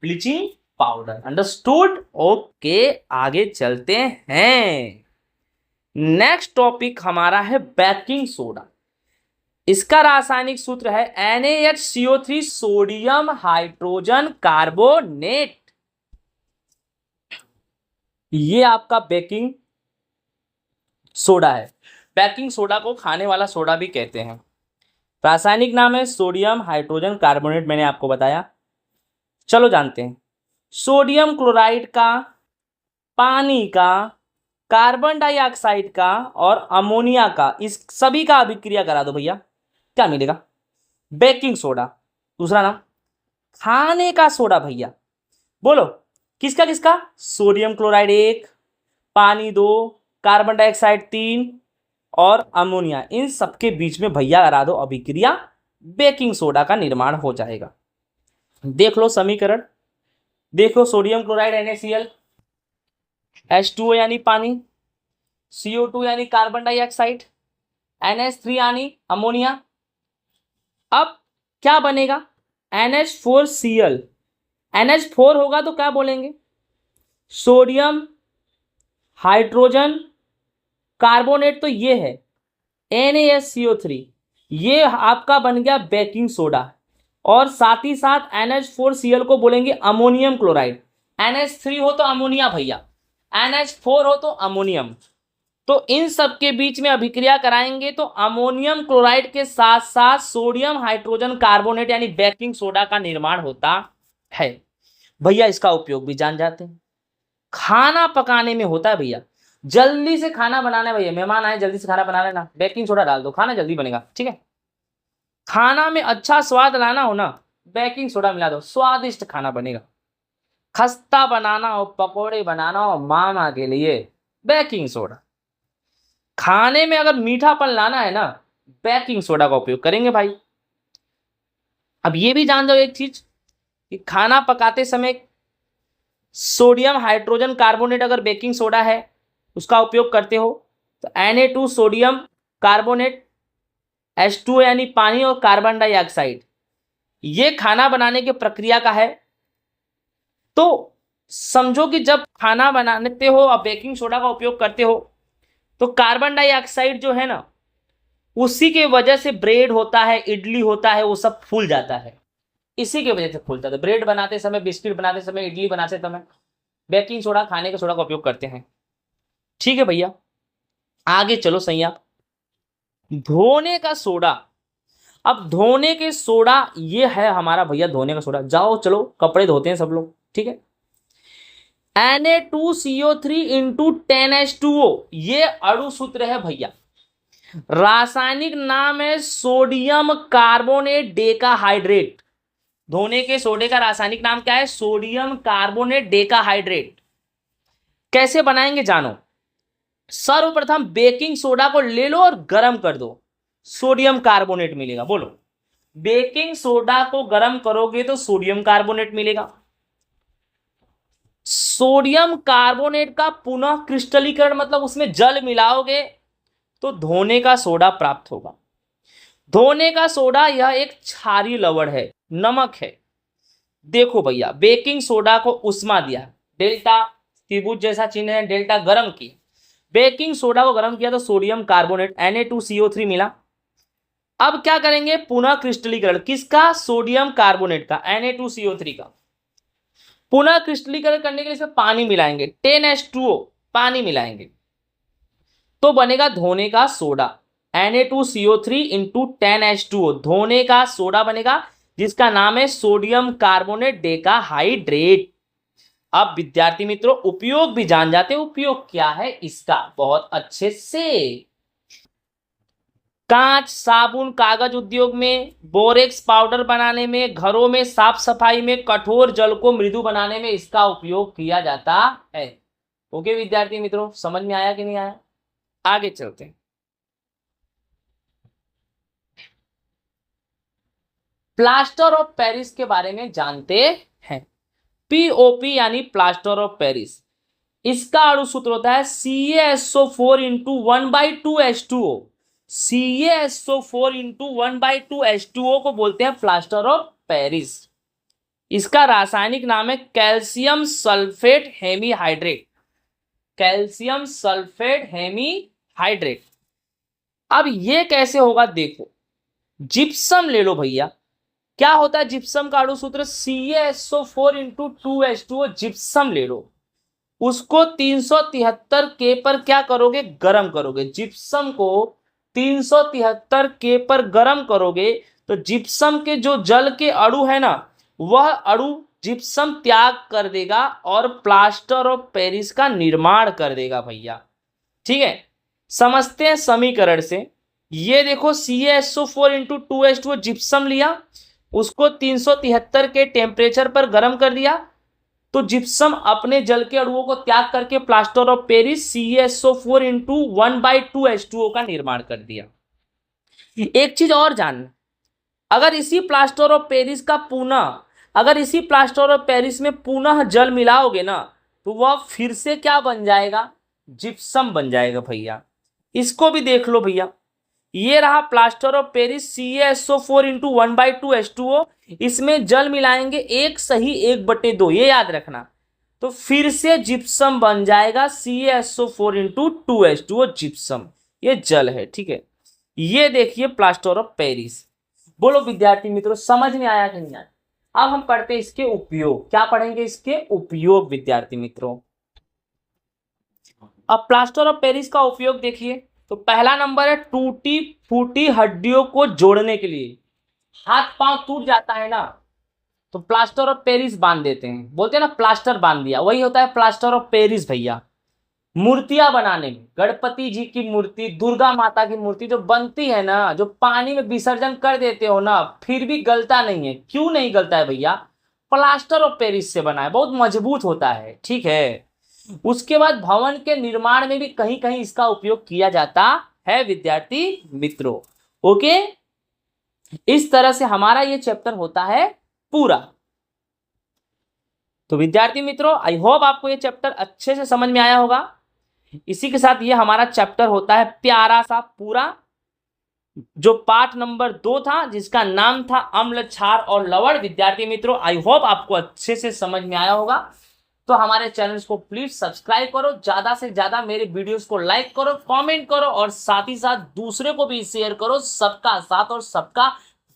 Bleaching powder. अंडरस्टूड? ओके, आगे चलते हैं। नेक्स्ट टॉपिक हमारा है बेकिंग सोडा। इसका रासायनिक सूत्र है NaHCO3 सोडियम हाइड्रोजन कार्बोनेट। ये आपका बेकिंग सोडा है। बेकिंग सोडा को खाने वाला सोडा भी कहते हैं। रासायनिक नाम है सोडियम हाइड्रोजन कार्बोनेट, मैंने आपको बताया। चलो जानते हैं। सोडियम क्लोराइड का, पानी का, कार्बन डाइऑक्साइड का और अमोनिया का, इस सभी का अभिक्रिया करा दो भैया, क्या मिलेगा? Baking soda. दूसरा नाम खाने का सोडा भैया। बोलो किसका किसका? सोडियम क्लोराइड 1, पानी 2, कार्बन डाइऑक्साइड 3 और अमोनिया, इन सबके बीच में भैया करा दो अभिक्रिया, बेकिंग सोडा का निर्माण हो जाएगा। देख लो समीकरण, देखो सोडियम क्लोराइड NaCl, H2O यानी पानी, CO2 यानी कार्बन डाइऑक्साइड, NH3 यानी अमोनिया। अब क्या बनेगा? NH4Cl। NH4 होगा तो क्या बोलेंगे? सोडियम हाइड्रोजन कार्बोनेट, तो ये है NaSCO3। ये आपका बन गया बेकिंग सोडा, और साथ ही साथ NH4Cl को बोलेंगे अमोनियम क्लोराइड। NH3 हो तो अमोनिया भैया, NH4 हो तो अमोनियम। तो इन सब के बीच में अभिक्रिया कराएंगे तो अमोनियम क्लोराइड के साथ साथ सोडियम हाइड्रोजन कार्बोनेट यानी बेकिंग सोडा का निर्माण होता है। भैया इसका उपयोग भी जान जाते हैं, खाना पकाने में होता है भैया। जल्दी से खाना बनाना है भैया, मेहमान आए जल्दी से खाना बना लेना, बेकिंग सोडा डाल दो, खाना जल्दी बनेगा। ठीक है, खाना में अच्छा स्वाद लाना हो ना, बेकिंग सोडा मिला दो, स्वादिष्ट खाना बनेगा। खस्ता बनाना हो, पकोड़े बनाना हो मामा के लिए, बेकिंग सोडा। खाने में अगर मीठापन लाना है ना, बेकिंग सोडा का उपयोग करेंगे भाई। अब ये भी जान जाओ एक चीज कि खाना पकाते समय सोडियम हाइड्रोजन कार्बोनेट अगर बेकिंग सोडा है उसका उपयोग करते हो तो Na2 सोडियम कार्बोनेट, H2O यानी पानी और कार्बन डाइऑक्साइड, ये खाना बनाने की प्रक्रिया का है। तो समझो कि जब खाना बनाते हो और बेकिंग सोडा का उपयोग करते हो तो कार्बन डाइऑक्साइड जो है ना, उसी के वजह से ब्रेड होता है, इडली होता है, वो सब फूल जाता है। इसी की वजह से फूलता है। ब्रेड बनाते समय, बिस्किट बनाते समय, इडली बनाते समय बेकिंग सोडा, खाने के सोडा का उपयोग करते हैं। ठीक है भैया, आगे चलो सैया। धोने का सोडा। अब धोने के सोडा ये है हमारा भैया, धोने का सोडा। जाओ चलो कपड़े धोते हैं सब लोग, ठीक है। Na2CO3 इंटू 10H2O, ये अणु सूत्र है भैया। रासायनिक नाम है सोडियम कार्बोनेट डेकाहाइड्रेट। धोने के सोडे का रासायनिक नाम क्या है? Sodium carbonate decahydrate. कैसे बनाएंगे जानो। सर्वप्रथम बेकिंग सोडा को ले लो और गर्म कर दो, सोडियम कार्बोनेट मिलेगा। बोलो, बेकिंग सोडा को गर्म करोगे तो सोडियम कार्बोनेट मिलेगा। सोडियम कार्बोनेट का पुनः क्रिस्टलीकरण, मतलब उसमें जल मिलाओगे तो धोने का सोडा प्राप्त होगा। धोने का सोडा यह एक क्षारीय लवण है, नमक है। देखो भैया, बेकिंग सोडा को उष्मा दिया, डेल्टा त्रिभुज जैसा चिन्ह है, डेल्टा गर्म की। बेकिंग सोडा को गर्म किया तो सोडियम कार्बोनेट Na2CO3 मिला। अब क्या करेंगे? पुनः क्रिस्टलीकरण किसका? सोडियम कार्बोनेट का, Na2CO3 का। पुनः क्रिस्टलीकरण करने के लिए इसमें पानी मिलाएंगे, 10H2O पानी मिलाएंगे तो बनेगा धोने का सोडा। Na2CO3 इंटू 10H2O, धोने का सोडा बनेगा, जिसका नाम है सोडियम कार्बोनेट डेकाहाइड्रेट। अब विद्यार्थी मित्रों, उपयोग भी जान जाते हैं। उपयोग क्या है इसका बहुत अच्छे से। कांच, साबुन, कागज उद्योग में, बोरेक्स पाउडर बनाने में, घरों में साफ सफाई में, कठोर जल को मृदु बनाने में इसका उपयोग किया जाता है। ओके विद्यार्थी मित्रों, समझ में आया कि नहीं आया? आगे चलते हैं। प्लास्टर ऑफ पेरिस के बारे में जानते हैं। पीओपी यानी प्लास्टर ऑफ पेरिस, इसका अणु सूत्र होता है CaSO4 into 1/2H2O। CaSO4 into 1/2H2O को बोलते हैं प्लास्टर ऑफ पेरिस। इसका रासायनिक नाम है calcium sulphate hemihydrate. Calcium sulphate hemihydrate. अब ये कैसे होगा देखो, जिप्सम ले लो भैया। क्या होता है जिप्सम का अणु सूत्र? CaSO4 into 2H2O। जिप्सम ले लो, उसको 373 के पर क्या करोगे? गर्म करोगे। जिप्सम को 373 के पर गर्म करोगे तो जिप्सम के जो जल के अणु है ना, वह अणु जिप्सम त्याग कर देगा और प्लास्टर ऑफ पेरिस का निर्माण कर देगा भैया। ठीक है, समझते हैं समीकरण से। ये देखो, CaSO4 इंटू 2H2O जिप्सम लिया, उसको 373 के टेम्परेचर पर गर्म कर दिया तो जिप्सम अपने जल के अणुओं को त्याग करके plaster of Paris CaSO4 into 1/2H2O का निर्माण कर दिया। एक चीज और जानना, अगर इसी प्लास्टर ऑफ पेरिस का पुनः, अगर इसी प्लास्टर ऑफ पेरिस में पुनः जल मिलाओगे ना तो वह फिर से क्या बन जाएगा? जिप्सम बन जाएगा भैया। इसको भी देख लो भैया, ये रहा plaster of Paris CaSO4 into 1/2H2O। इसमें जल मिलाएंगे 1 सही 1/2, ये याद रखना, तो फिर से जिप्सम बन जाएगा CaSO4 इंटू 2H2O जिप्सम। ये जल है, ठीक है। ये देखिए प्लास्टर ऑफ पेरिस। बोलो विद्यार्थी मित्रों, समझ में आया कि नहीं आया? अब हम पढ़ते हैं इसके उपयोग। क्या पढ़ेंगे? इसके उपयोग विद्यार्थी मित्रों। अब प्लास्टर ऑफ पेरिस का उपयोग देखिए, तो पहला नंबर है टूटी फूटी हड्डियों को जोड़ने के लिए। हाथ पांव टूट जाता है ना, तो प्लास्टर ऑफ पेरिस बांध देते हैं, बोलते हैं ना प्लास्टर बांध दिया, वही होता है प्लास्टर ऑफ पेरिस भैया। मूर्तियां बनाने में, गणपति जी की मूर्ति, दुर्गा माता की मूर्ति जो बनती है ना, जो पानी में विसर्जन कर देते हो ना, फिर भी गलता नहीं है। क्यों नहीं गलता है भैया? प्लास्टर ऑफ पेरिस से बना है, बहुत मजबूत होता है, ठीक है। उसके बाद भवन के निर्माण में भी कहीं कहीं इसका उपयोग किया जाता है विद्यार्थी मित्रों। ओके, इस तरह से हमारा ये चैप्टर होता है पूरा। तो विद्यार्थी मित्रों, आई होप आपको ये चैप्टर अच्छे से समझ में आया होगा। इसी के साथ ये हमारा चैप्टर होता है प्यारा सा पूरा। जो पाठ नंबर 2 था जिसका नाम था अम्ल, क्षार और लवण। विद्यार्थी मित्रों, आई होप आपको अच्छे से समझ में आया होगा। तो हमारे चैनल को प्लीज सब्सक्राइब करो, ज्यादा से ज्यादा मेरे वीडियोस को लाइक करो, कमेंट करो और साथ ही साथ दूसरे को भी शेयर करो। सबका साथ और सबका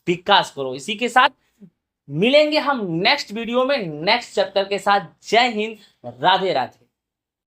विकास करो। इसी के साथ मिलेंगे हम नेक्स्ट वीडियो में नेक्स्ट चैप्टर के साथ। जय हिंद, राधे राधे।